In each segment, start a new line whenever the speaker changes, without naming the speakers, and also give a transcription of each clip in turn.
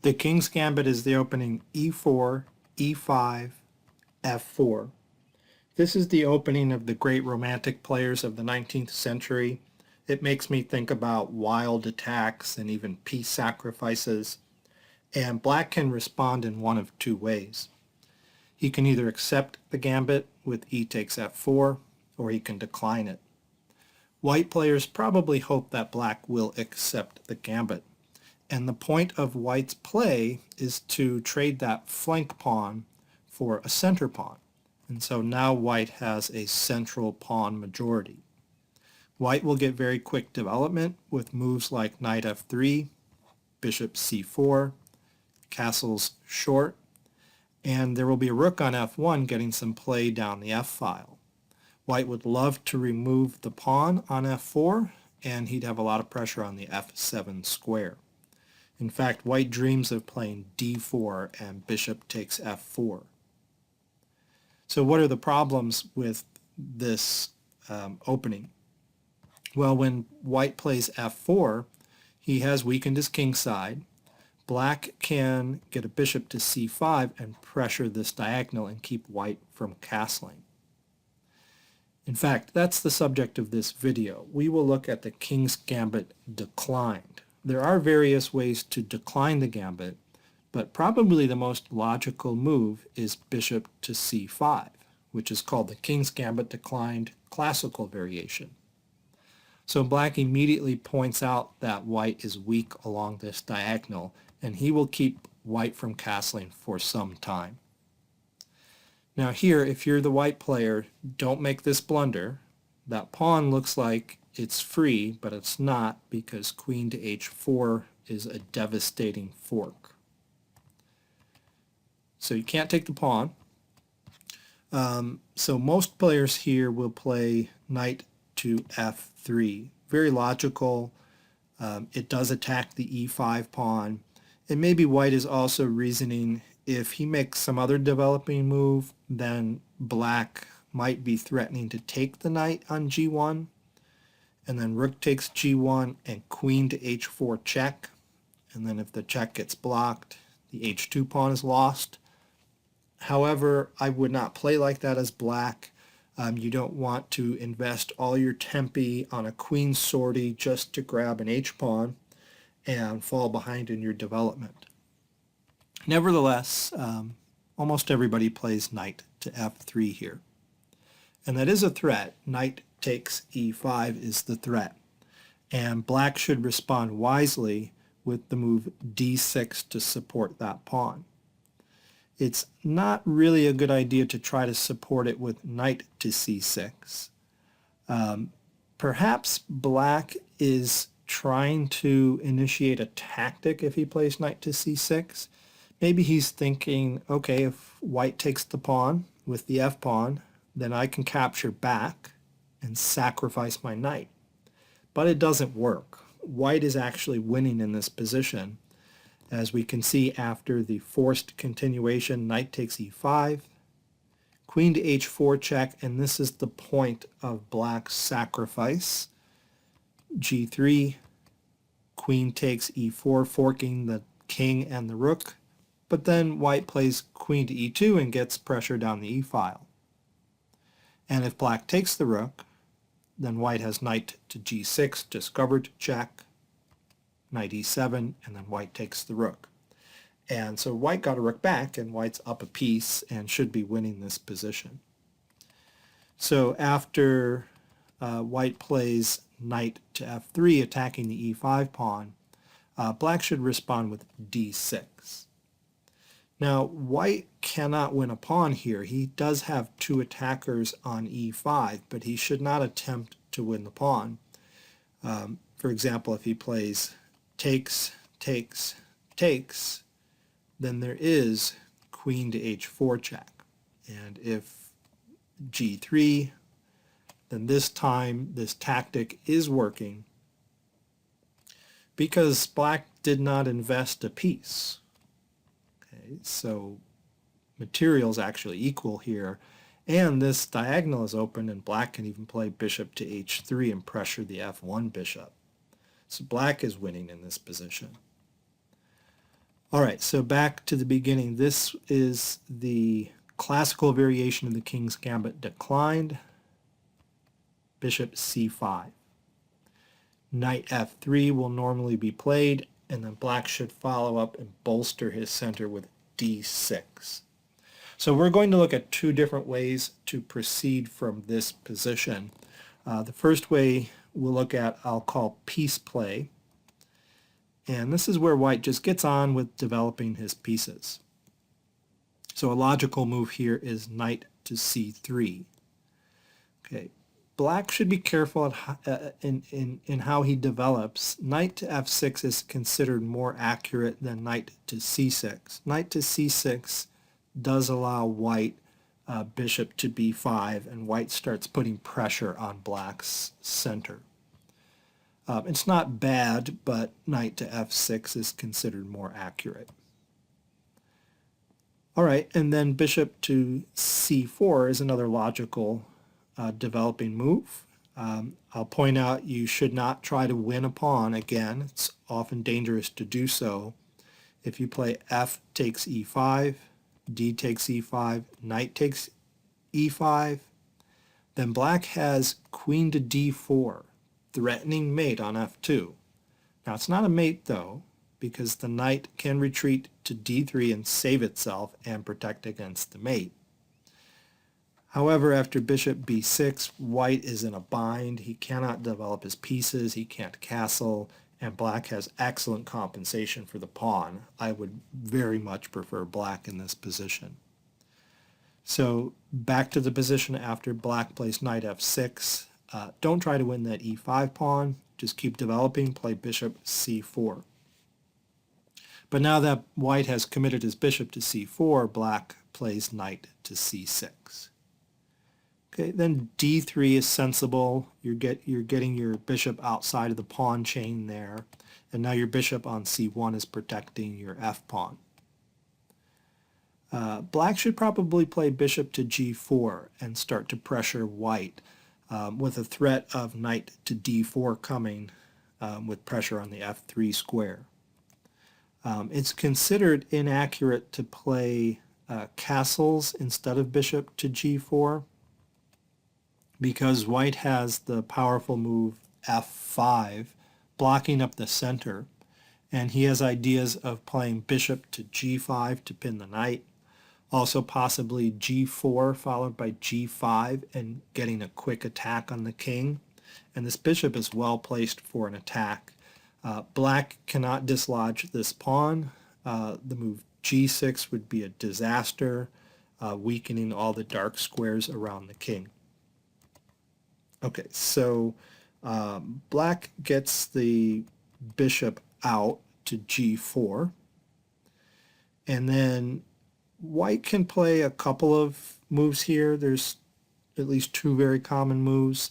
The King's Gambit is the opening e4, e5, f4. This is the opening of the great romantic players of the 19th century. It makes me think about wild attacks and even peace sacrifices. And black can respond in one of two ways. He can either accept the gambit with e takes f4, or he can decline it. White players probably hope that black will accept the gambit. And the point of white's play is to trade that flank pawn for a center pawn. And so now white has a central pawn majority. White will get very quick development with moves like knight f3, bishop c4, castles short, and there will be a rook on f1 getting some play down the f-file. White would love to remove the pawn on f4, and he'd have a lot of pressure on the f7 square. In fact, white dreams of playing d4 and bishop takes f4. So what are the problems with this opening? Well, when white plays f4, he has weakened his king side. Black can get a bishop to c5 and pressure this diagonal and keep white from castling. In fact, that's the subject of this video. We will look at the King's Gambit declined. There are various ways to decline the gambit, but probably the most logical move is bishop to c5, which is called the King's Gambit declined classical variation. So black immediately points out that white is weak along this diagonal, and he will keep white from castling for some time. Now here, if you're the white player, don't make this blunder. That pawn looks like it's free, but it's not, because queen to h4 is a devastating fork. So you can't take the pawn. So most players here will play knight to f3. Very logical. It does attack the e5 pawn. And maybe white is also reasoning if he makes some other developing move, then black might be threatening to take the knight on g1. And then rook takes g1 and queen to h4 check. And then if the check gets blocked, the h2 pawn is lost. However, I would not play like that as black. You don't want to invest all your tempi on a queen sortie just to grab an h-pawn and fall behind in your development. Nevertheless, almost everybody plays knight to f3 here. And that is a threat. Knight takes e5 is the threat. And black should respond wisely with the move d6 to support that pawn. It's not really a good idea to try to support it with knight to c6. Perhaps black is trying to initiate a tactic if he plays knight to c6. Maybe he's thinking, okay, if white takes the pawn with the f-pawn, then I can capture back and sacrifice my knight. But it doesn't work. White is actually winning in this position. As we can see after the forced continuation, knight takes e5, queen to h4 check, and this is the point of black's sacrifice. g3, queen takes e4, forking the king and the rook, but then white plays queen to e2 and gets pressure down the e-file. And if black takes the rook, then white has knight to g6, discovered check, knight e7, and then white takes the rook. And so white got a rook back, and white's up a piece and should be winning this position. So after white plays knight to f3, attacking the e5 pawn, black should respond with d6. Now, white cannot win a pawn here. He does have two attackers on e5, but he should not attempt to win the pawn. For example, if he plays takes, takes, takes, then there is queen to h4 check. And if g3, then this time this tactic is working because black did not invest a piece. Okay, so material is actually equal here, and this diagonal is open, and black can even play bishop to h3 and pressure the f1 bishop. So black is winning in this position. All right, so back to the beginning. This is the classical variation of the King's Gambit declined. Bishop c5. Knight f3 will normally be played, and then black should follow up and bolster his center with d6. So we're going to look at two different ways to proceed from this position. The first way we'll look at, I'll call piece play. And this is where white just gets on with developing his pieces. So a logical move here is knight to c3. Okay, black should be careful in how he develops. Knight to f6 is considered more accurate than knight to c6. Knight to c6 does allow white bishop to b5, and white starts putting pressure on black's center. It's not bad, but knight to f6 is considered more accurate. All right, and then bishop to c4 is another logical developing move. I'll point out you should not try to win a pawn again. It's often dangerous to do so. If you play f takes e5, d takes e5, knight takes e5, then black has queen to d4, threatening mate on f2. Now it's not a mate though, because the knight can retreat to d3 and save itself and protect against the mate. However, after bishop b6, white is in a bind. He cannot develop his pieces, he can't castle, and black has excellent compensation for the pawn. I would very much prefer black in this position. So back to the position after black plays knight f6. Don't try to win that e5 pawn. Just keep developing, play bishop c4. But now that white has committed his bishop to c4, black plays knight to c6. Okay, then d3 is sensible. You're getting your bishop outside of the pawn chain there, and now your bishop on c1 is protecting your f pawn. Black should probably play bishop to g4 and start to pressure white with a threat of knight to d4 coming with pressure on the f3 square. It's considered inaccurate to play castles instead of bishop to g4, because white has the powerful move f5 blocking up the center, and he has ideas of playing bishop to g5 to pin the knight, also possibly g4 followed by g5 and getting a quick attack on the king, and this bishop is well placed for an attack. Black cannot dislodge this pawn. The move g6 would be a disaster, weakening all the dark squares around the king. Okay, so black gets the bishop out to g4, and then white can play a couple of moves here. There's at least two very common moves.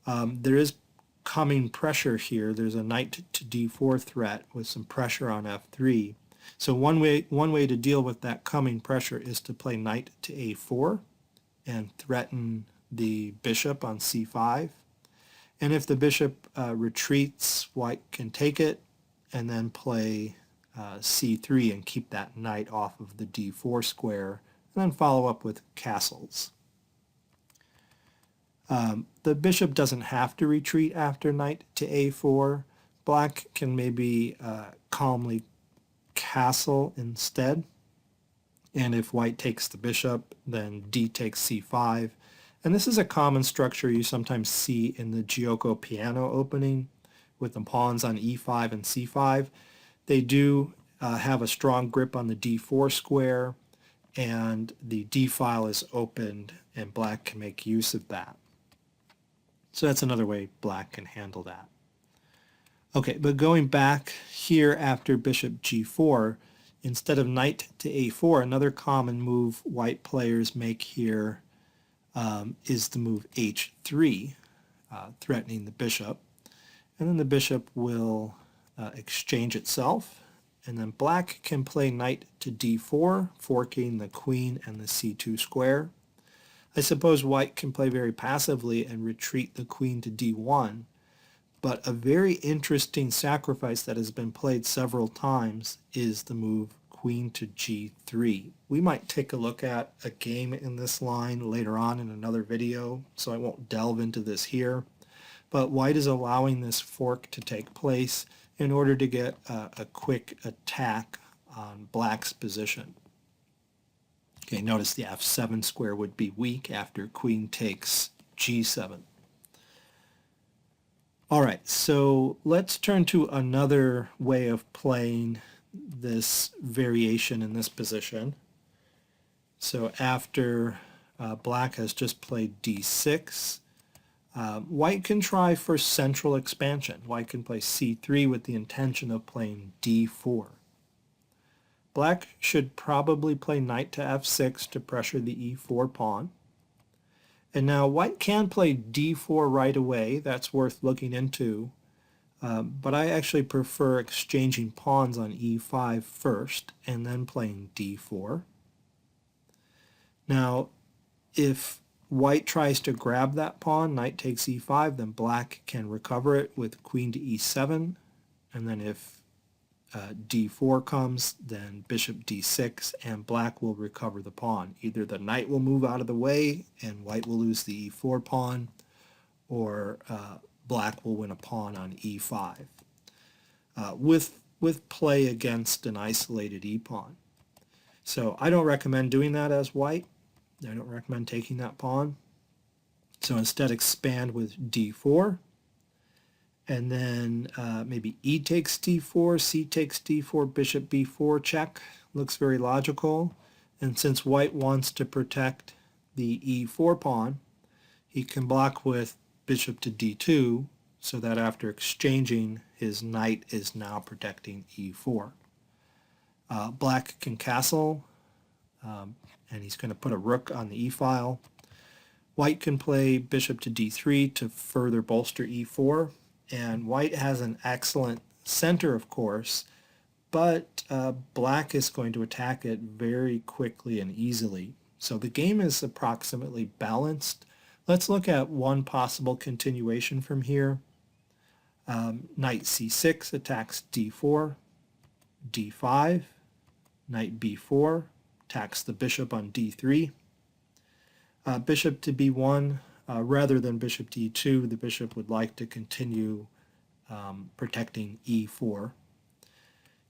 There is coming pressure here. There's a knight to d4 threat with some pressure on f3. So one way to deal with that coming pressure is to play knight to a4 and threaten the bishop on c5. And if the bishop retreats, white can take it and then play c3 and keep that knight off of the d4 square, and then follow up with castles. The bishop doesn't have to retreat after knight to a4. Black can maybe calmly castle instead. And if white takes the bishop, then d takes c5. And this is a common structure you sometimes see in the Giuoco piano opening with the pawns on e5 and c5. They do have a strong grip on the d4 square, and the d file is opened, and black can make use of that. So that's another way black can handle that. Okay, but going back here after bishop g4, instead of knight to a4, another common move white players make here is the move h3, threatening the bishop. And then the bishop will exchange itself, and then black can play knight to d4, forking the queen and the c2 square. I suppose white can play very passively and retreat the queen to d1, but a very interesting sacrifice that has been played several times is the move queen to g3. We might take a look at a game in this line later on in another video, so I won't delve into this here. But white is allowing this fork to take place in order to get a quick attack on black's position. Okay, notice the f7 square would be weak after queen takes g7. All right, so let's turn to another way of playing this variation in this position. So after black has just played d6, white can try for central expansion. White can play c3 with the intention of playing d4. Black should probably play knight to f6 to pressure the e4 pawn. And now white can play d4 right away. That's worth looking into. But I actually prefer exchanging pawns on e5 first and then playing d4. Now, if white tries to grab that pawn, knight takes e5, then black can recover it with queen to e7. And then if d4 comes, then bishop d6, and black will recover the pawn. Either the knight will move out of the way and white will lose the e4 pawn, or black will win a pawn on e5 with play against an isolated e-pawn. So I don't recommend doing that as white. I don't recommend taking that pawn. So instead expand with d4, and then maybe e takes d4, c takes d4, bishop b4 check. Looks very logical. And since white wants to protect the e4 pawn, he can block with bishop to d2, so that after exchanging, his knight is now protecting e4. Black can castle, and he's going to put a rook on the e-file. White can play bishop to d3 to further bolster e4, and white has an excellent center, of course, but black is going to attack it very quickly and easily. So the game is approximately balanced. Let's look at one possible continuation from here. Knight c6 attacks d4, d5, knight b4 attacks the bishop on d3, bishop to b1. Rather than bishop to e2, the bishop would like to continue protecting e4.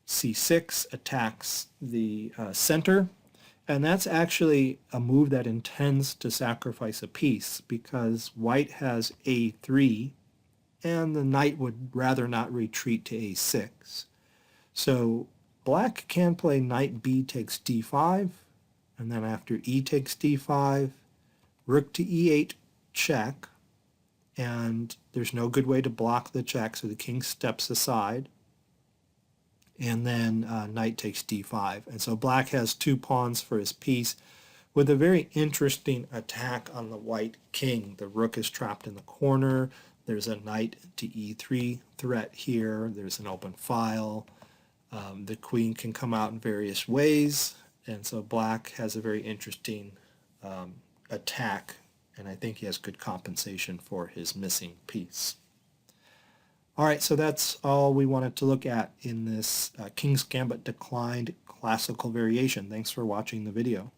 c6 attacks the center, and that's actually a move that intends to sacrifice a piece because white has a3, and the knight would rather not retreat to a6. So black can play knight b takes d5, and then after e takes d5, rook to e8 check, and there's no good way to block the check, so the king steps aside, and then knight takes d5. And so black has two pawns for his piece with a very interesting attack on the white king. The rook is trapped in the corner. There's a knight to e3 threat here. There's an open file. The queen can come out in various ways, and so black has a very interesting attack, and I think he has good compensation for his missing piece. All right, so that's all we wanted to look at in this King's Gambit declined classical variation. Thanks for watching the video.